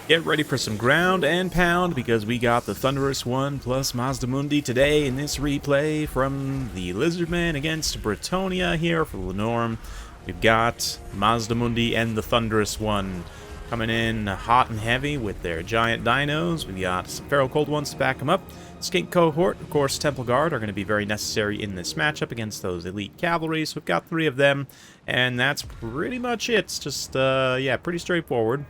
Get ready for some ground and pound because we got the Thunderous 1 plus Mazdamundi today in this replay from the Lizardmen against Bretonnia here for the norm. We've got Mazdamundi and the Thunderous 1 coming in hot and heavy with their giant dinos. We've got some Feral Cold ones to back them up. Skink Cohort, of course, Temple Guard are going to be very necessary in this matchup against those elite cavalry. So we've got 3 of them, and that's pretty much it. It's just, yeah, pretty straightforward.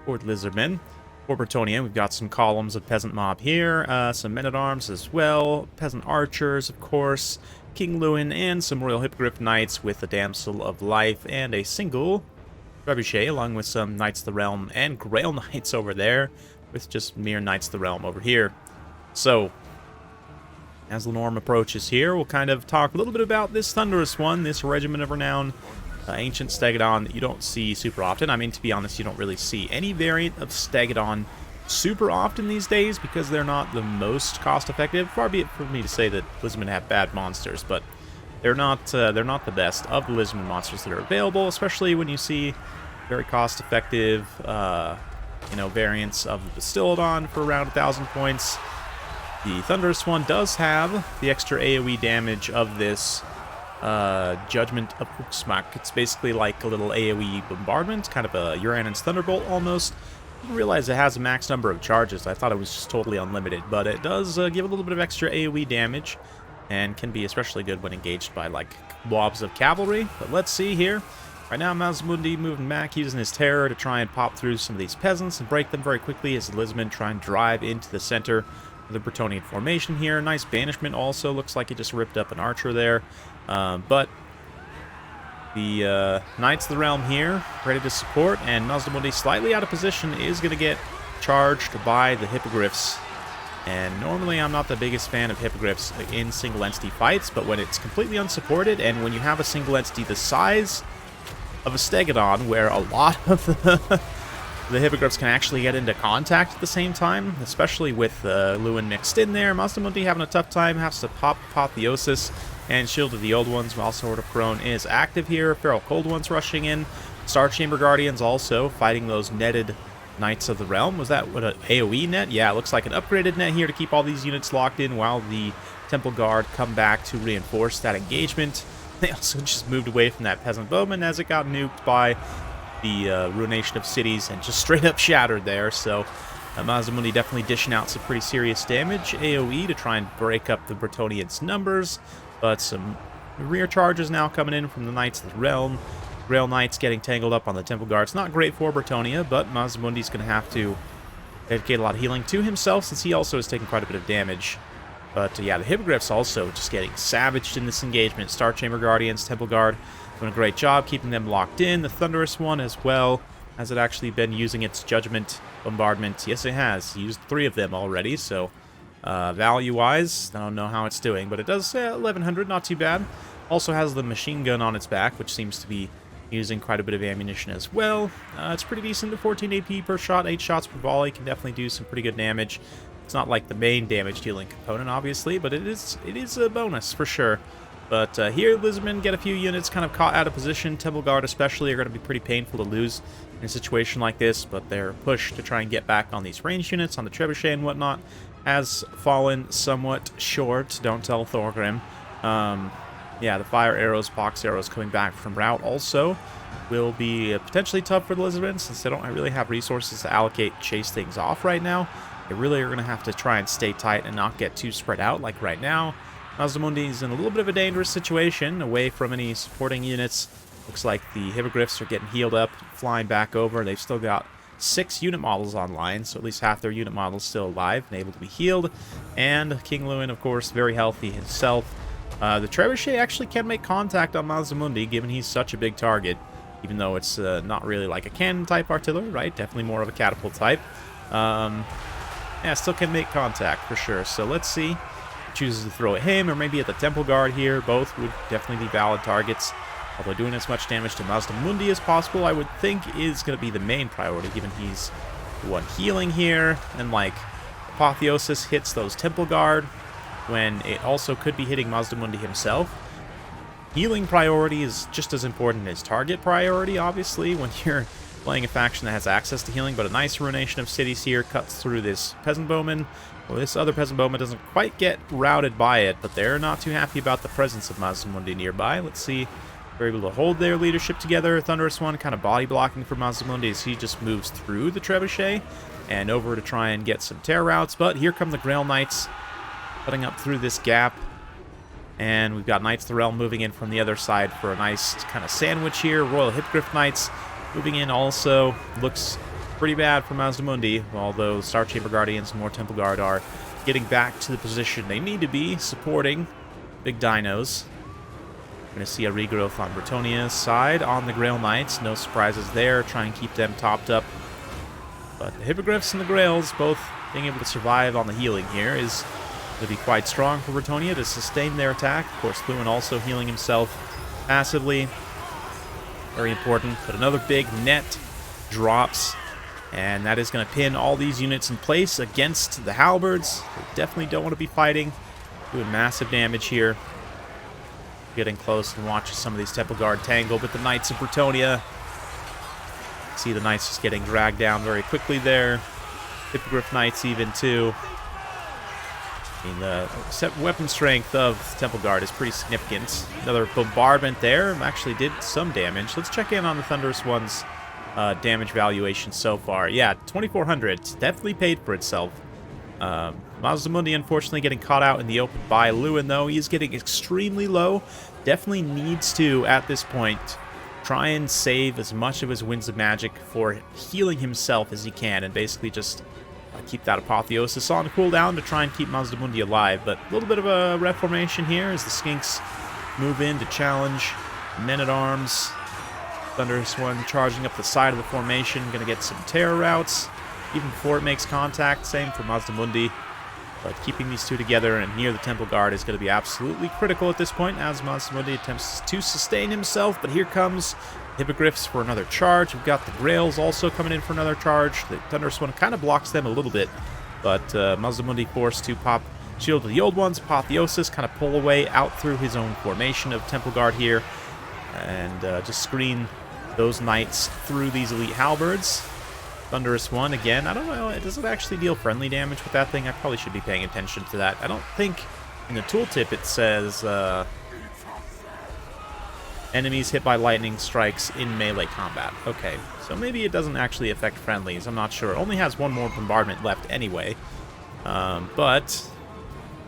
For Lizardmen. For Bretonnia, we've got some columns of peasant mob here, some men-at-arms as well, peasant archers, of course, King Lewin, and some Royal Hippogriff Knights with a Damsel of Life and a single Trebuchet, along with some Knights of the Realm and Grail Knights over there, with just mere Knights of the Realm over here. So, as the norm approaches here, we'll kind of talk a little bit about this Thunderous one, this regiment of renown. Ancient Stegadon that you don't see super often. I mean, to be honest, you don't really see any variant of Stegadon super often these days because they're not the most cost-effective. Far be it for me to say that Lizardmen have bad monsters, but they're not the best of the Lizardmen monsters that are available, especially when you see very cost-effective, you know, variants of the Bastiladon for around 1,000 points. The Thunderous one does have the extra AoE damage of this Judgment of Uxmak. It's basically like a little AoE bombardment, kind of a Uranus Thunderbolt almost. I didn't realize it has a max number of charges. I thought it was just totally unlimited, but it does give a little bit of extra AoE damage and can be especially good when engaged by like blobs of cavalry. But let's see here. Right now, Mazdamundi moving back, using his terror to try and pop through some of these peasants and break them very quickly as the Lizardmen try and drive into the center of the Bretonnian formation here. Nice banishment also. Looks like he just ripped up an archer there. But the Knights of the Realm here, ready to support, and Mazdamundi slightly out of position is going to get charged by the Hippogriffs. And normally I'm not the biggest fan of Hippogriffs in single entity fights, but when it's completely unsupported, and when you have a single entity the size of a Stegadon, where a lot of the Hippogriffs can actually get into contact at the same time, especially with Lewin mixed in there, Mazdamundi having a tough time, has to pop Apotheosis. And Shield of the Old Ones, while Sword of Crone is active here. Feral Cold Ones rushing in. Star Chamber Guardians also fighting those netted Knights of the Realm. Was that what an AoE net? Yeah, it looks like an upgraded net here to keep all these units locked in while the Temple Guard come back to reinforce that engagement. They also just moved away from that Peasant Bowman as it got nuked by the Ruination of Cities and just straight up shattered there. So Mazdamundi definitely dishing out some pretty serious damage. AoE to try and break up the Bretonnians' numbers. But some rear charges now coming in from the Knights of the Realm. Grail Knights getting tangled up on the Temple Guard. It's not great for Bretonnia, but Mazdamundi's going to have to dedicate a lot of healing to himself since he also is taking quite a bit of damage. But yeah, the Hippogriffs also just getting savaged in this engagement. Star Chamber Guardians, Temple Guard doing a great job keeping them locked in. The Thunderous one as well. Has it actually been using its Judgment Bombardment? Yes, it has. Used 3 of them already, so value-wise, I don't know how it's doing, but it does 1100, not too bad. Also has the machine gun on its back, which seems to be using quite a bit of ammunition as well. It's pretty decent to 14 AP per shot, 8 shots per volley. Can definitely do some pretty good damage. It's not like the main damage dealing component, obviously, but it is a bonus for sure. But here, Lizardmen get a few units kind of caught out of position. Temple Guard especially are going to be pretty painful to lose in a situation like this, but their push to try and get back on these ranged units, on the Trebuchet and whatnot, has fallen somewhat short. Don't tell Thorgrim. Yeah, the fire arrows, box arrows coming back from route also will be potentially tough for the Lizardmen since they don't really have resources to allocate, chase things off right now. They really are going to have to try and stay tight and not get too spread out like right now. Mazdamundi is in a little bit of a dangerous situation, away from any supporting units. Looks like the Hippogriffs are getting healed up, flying back over. They've still got 6 unit models online, so at least half their unit models still alive and able to be healed. And King Lewin, of course, very healthy himself. The Trebuchet actually can make contact on Mazdamundi, given he's such a big target, even though it's not really like a cannon-type artillery, right? Definitely more of a catapult type. Yeah, still can make contact, for sure. So let's see. Chooses to throw at him, or maybe at the Temple Guard here. Both would definitely be valid targets. Although doing as much damage to Mazdamundi as possible, I would think, is going to be the main priority, given he's the one healing here. And, like, Apotheosis hits those Temple Guard, when it also could be hitting Mazdamundi himself. Healing priority is just as important as target priority, obviously, when you're playing a faction that has access to healing, but a nice ruination of cities here cuts through this peasant bowman. Well, this other peasant bowman doesn't quite get routed by it, but they're not too happy about the presence of Mazdamundi nearby. Let's see if they're able to hold their leadership together. Thunderous one kind of body blocking for Mazdamundi as he just moves through the trebuchet and over to try and get some tear routes. But here come the Grail Knights cutting up through this gap. And we've got Knights of the Realm moving in from the other side for a nice kind of sandwich here. Royal Hippogriff Knights moving in also. Looks pretty bad for Mazdamundi, although Star Chamber Guardians and more Temple Guard are getting back to the position they need to be, supporting big dinos. We're going to see a regrowth on Bretonnia's side on the Grail Knights. No surprises there. Try and keep them topped up. But the Hippogriffs and the Grails both being able to survive on the healing here is going to be quite strong for Bretonnia to sustain their attack. Of course, Lewin also healing himself passively. Very important. But another big net drops. And that is going to pin all these units in place against the halberds. They definitely don't want to be fighting. Doing massive damage here. Getting close and watch some of these Temple Guard tangle with the Knights of Bretonnia. See the Knights just getting dragged down very quickly there. Hippogriff Knights even too. I mean, the weapon strength of Temple Guard is pretty significant. Another bombardment there actually did some damage. Let's check in on the Thunderous one's damage valuation so far. Yeah, 2,400. It's definitely paid for itself. Mazdamundi unfortunately getting caught out in the open by Lewin, though. He is getting extremely low. Definitely needs to, at this point, try and save as much of his Winds of Magic for healing himself as he can, and basically just keep that Apotheosis on cooldown to try and keep Mazdamundi alive. But a little bit of a reformation here as the Skinks move in to challenge Men-at-Arms. Thunderous one charging up the side of the formation, going to get some terror routes even before it makes contact. Same for Mazdamundi. But keeping these two together and near the Temple Guard is going to be absolutely critical at this point as Mazdamundi attempts to sustain himself. But here comes Hippogriffs for another charge. We've got the Grails also coming in for another charge. The Thunderous one kind of blocks them a little bit, but Mazdamundi forced to pop Shield of the Old Ones. Apotheosis kind of pull away out through his own formation of Temple Guard here and just screen those Knights through these elite halberds. Thunderous one again. I don't know. Does it actually deal friendly damage with that thing? I probably should be paying attention to that. I don't think in the tooltip it says enemies hit by lightning strikes in melee combat. Okay, so maybe it doesn't actually affect friendlies. I'm not sure. It only has one more bombardment left anyway. But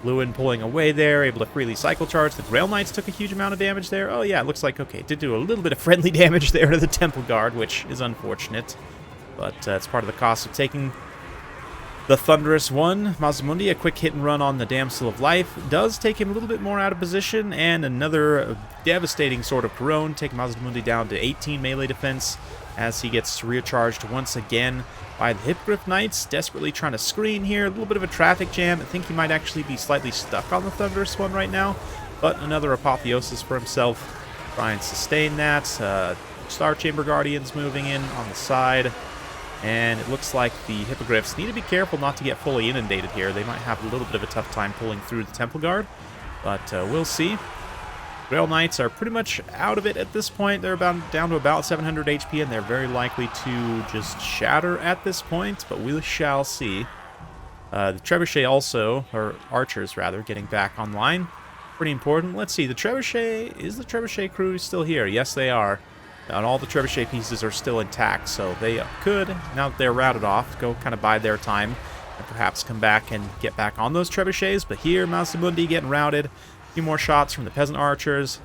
Lewin pulling away there, able to freely cycle charge. The Grail Knights took a huge amount of damage there. Oh yeah, it looks like, okay, it did do a little bit of friendly damage there to the Temple Guard, which is unfortunate. But it's part of the cost of taking the Thunderous one. Mazdamundi, a quick hit and run on the Damsel of Life, does take him a little bit more out of position, and another devastating Sword of Corone, taking Mazdamundi down to 18 melee defense as he gets recharged once again by the Hippogriff Knights, desperately trying to screen here. A little bit of a traffic jam. I think he might actually be slightly stuck on the Thunderous one right now, but another Apotheosis for himself. Try and sustain that. Star Chamber Guardians moving in on the side. And it looks like the Hippogriffs need to be careful not to get fully inundated here. They might have a little bit of a tough time pulling through the Temple Guard, but we'll see. Grail Knights are pretty much out of it at this point. They're down to about 700 HP, and they're very likely to just shatter at this point, but we shall see. The Trebuchet also, or Archers rather, getting back online. Pretty important. Let's see, the Trebuchet, is the Trebuchet crew still here? Yes, they are. And all the Trebuchet pieces are still intact, so they could, now that they're routed off, go kind of bide their time and perhaps come back and get back on those Trebuchets. But here, Mazdamundi getting routed. A few more shots from the Peasant Archers.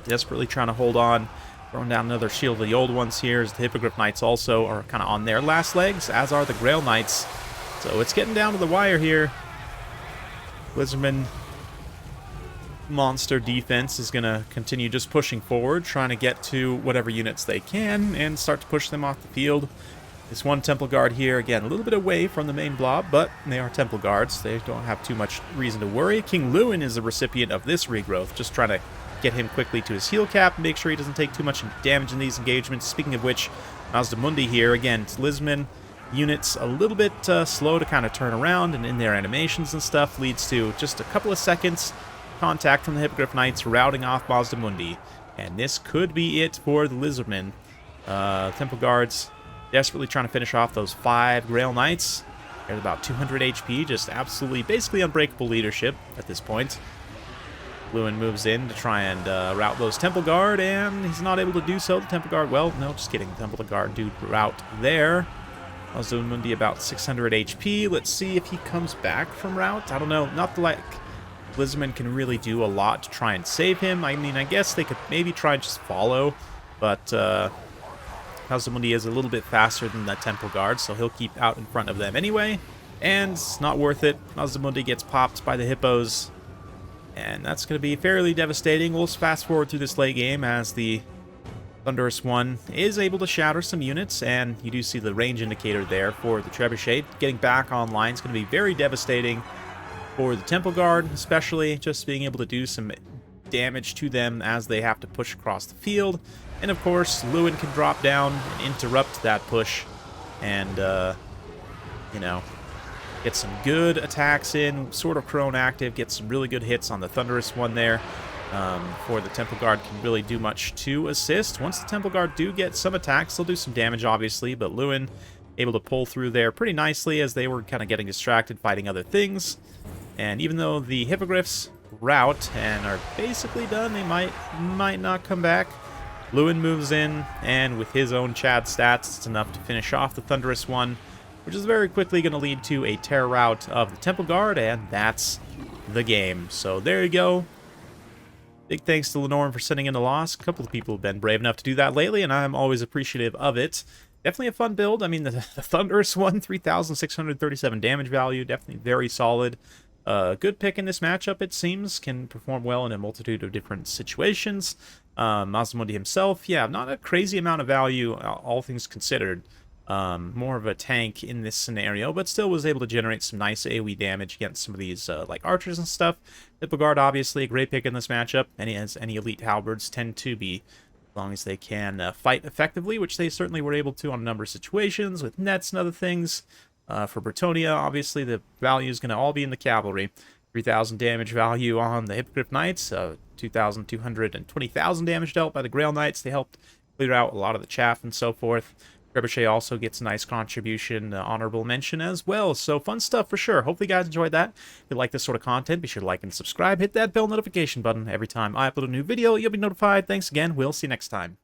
Desperately trying to hold on. Throwing down another Shield of the Old Ones here, as the Hippogriff Knights also are kind of on their last legs, as are the Grail Knights. So it's getting down to the wire here. Lizardmen monster defense is going to continue just pushing forward, trying to get to whatever units they can and start to push them off the field. This one Temple Guard here, again, a little bit away from the main blob, but they are Temple Guards. They don't have too much reason to worry. King Lewin is the recipient of this regrowth, just trying to get him quickly to his heal cap, make sure he doesn't take too much damage in these engagements. Speaking of which, Mazdamundi here, again, it's Lizardmen units a little bit slow to kind of turn around, and in their animations and stuff leads to just a couple of seconds contact from the Hippogriff Knights routing off Mazdamundi. And this could be it for the Lizardmen. Temple Guards desperately trying to finish off those 5 Grail Knights. They're at about 200 HP, just absolutely, basically unbreakable leadership at this point. Lewin moves in to try and rout those Temple Guard, and he's not able to do so. The Temple Guard, well, no, just kidding. The Temple Guard do rout there. Mazdamundi about 600 HP. Let's see if he comes back from rout. I don't know. Not like Lizardmen can really do a lot to try and save him. I mean, I guess they could maybe try and just follow, but Mazdamundi is a little bit faster than that Temple Guard, so he'll keep out in front of them anyway. And it's not worth it. Mazdamundi gets popped by the hippos. And that's going to be fairly devastating. We'll fast forward through this late game as the Thunderous one is able to shatter some units, and you do see the range indicator there for the Trebuchet. Getting back online is going to be very devastating for the Temple Guard, especially just being able to do some damage to them as they have to push across the field. And of course, Lewin can drop down and interrupt that push and, you know, get some good attacks in, sort of prone active, get some really good hits on the Thunderous one there. Before the Temple Guard can really do much to assist. Once the Temple Guard do get some attacks, they'll do some damage, obviously, but Lewin able to pull through there pretty nicely as they were kind of getting distracted fighting other things. And even though the Hippogriffs rout and are basically done, they might not come back. Lewin moves in, and with his own Chad stats, it's enough to finish off the Thunderous one, which is very quickly going to lead to a terror rout of the Temple Guard, and that's the game. So there you go. Big thanks to Lenorm for sending in a loss. A couple of people have been brave enough to do that lately, and I'm always appreciative of it. Definitely a fun build. I mean, the Thunderous one, 3,637 damage value, definitely very solid. Good pick in this matchup, it seems. Can perform well in a multitude of different situations. Mazdamundi himself, yeah, not a crazy amount of value, all things considered. More of a tank in this scenario, but still was able to generate some nice AoE damage against some of these like archers and stuff. Hippogard, obviously, a great pick in this matchup, and any elite halberds tend to be, as long as they can fight effectively, which they certainly were able to on a number of situations with nets and other things. For Bretonnia, obviously, the value is going to all be in the cavalry. 3,000 damage value on the Hippogriff Knights, 2,200 and 20,000 damage dealt by the Grail Knights. They helped clear out a lot of the chaff and so forth. Trebuchet also gets a nice contribution, honorable mention as well. So fun stuff for sure. Hopefully you guys enjoyed that. If you like this sort of content, be sure to like and subscribe. Hit that bell notification button. Every time I upload a new video, you'll be notified. Thanks again. We'll see you next time.